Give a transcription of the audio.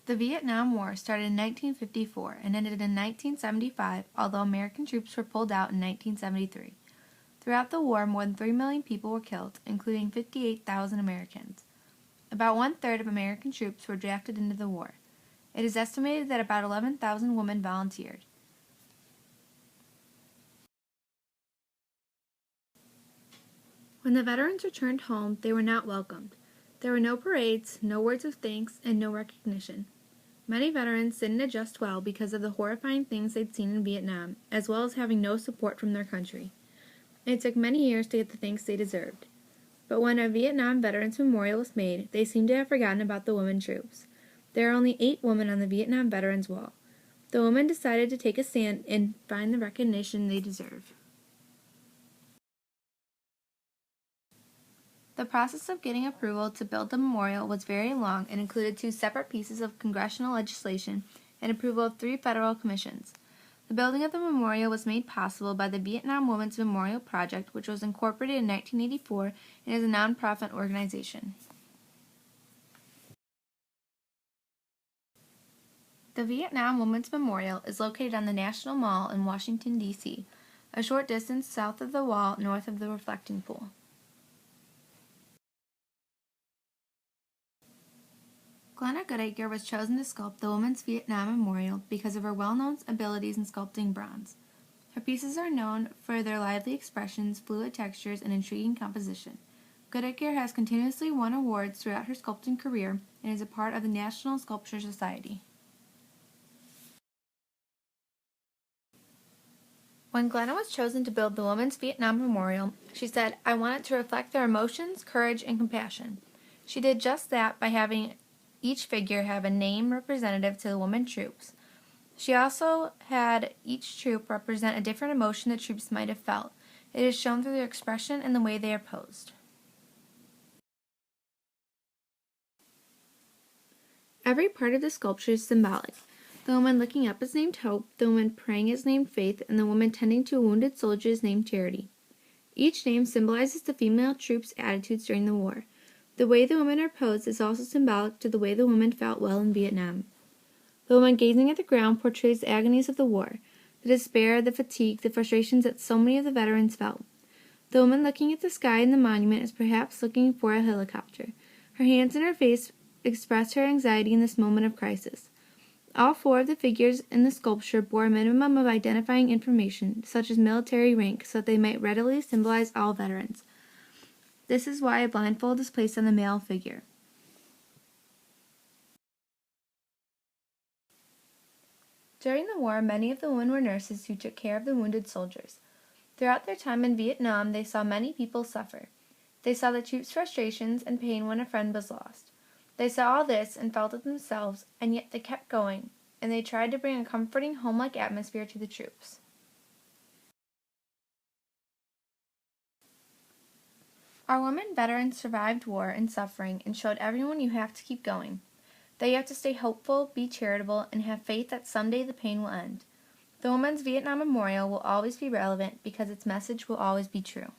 The Vietnam War started in 1954 and ended in 1975, although American troops were pulled out in 1973. Throughout the war, more than 3 million people were killed, including 58,000 Americans. About one-third of American troops were drafted into the war. It is estimated that about 11,000 women volunteered. When the veterans returned home, they were not welcomed. There were no parades, no words of thanks, and no recognition. Many veterans didn't adjust well because of the horrifying things they'd seen in Vietnam, as well as having no support from their country. It took many years to get the thanks they deserved. But when a Vietnam Veterans Memorial was made, they seemed to have forgotten about the women troops. There are only 8 women on the Vietnam Veterans Wall. The women decided to take a stand and find the recognition they deserve. The process of getting approval to build the memorial was very long and included 2 separate pieces of congressional legislation and approval of 3 federal commissions. The building of the memorial was made possible by the Vietnam Women's Memorial Project, which was incorporated in 1984 and is a nonprofit organization. The Vietnam Women's Memorial is located on the National Mall in Washington, D.C., a short distance south of the wall north of the reflecting pool. Glenna Goodacre was chosen to sculpt the Women's Vietnam Memorial because of her well-known abilities in sculpting bronze. Her pieces are known for their lively expressions, fluid textures, and intriguing composition. Goodacre has continuously won awards throughout her sculpting career and is a part of the National Sculpture Society. When Glenna was chosen to build the Women's Vietnam Memorial, she said, "I want it to reflect their emotions, courage, and compassion." She did just that by having each figure have a name representative to the women troops. She also had each troop represent a different emotion the troops might have felt. It is shown through their expression and the way they are posed. Every part of the sculpture is symbolic. The woman looking up is named Hope, the woman praying is named Faith, and the woman tending to a wounded soldier is named Charity. Each name symbolizes the female troops' attitudes during the war. The way the women are posed is also symbolic to the way the women felt while in Vietnam. The woman gazing at the ground portrays the agonies of the war, the despair, the fatigue, the frustrations that so many of the veterans felt. The woman looking at the sky in the monument is perhaps looking for a helicopter. Her hands and her face express her anxiety in this moment of crisis. All 4 of the figures in the sculpture bore a minimum of identifying information, such as military rank, so that they might readily symbolize all veterans. This is why a blindfold is placed on the male figure. During the war, many of the women were nurses who took care of the wounded soldiers. Throughout their time in Vietnam, they saw many people suffer. They saw the troops' frustrations and pain when a friend was lost. They saw all this and felt it themselves, and yet they kept going, and they tried to bring a comforting, home-like atmosphere to the troops. Our women veterans survived war and suffering and showed everyone you have to keep going, that you have to stay hopeful, be charitable, and have faith that someday the pain will end. The Women's Vietnam Memorial will always be relevant because its message will always be true.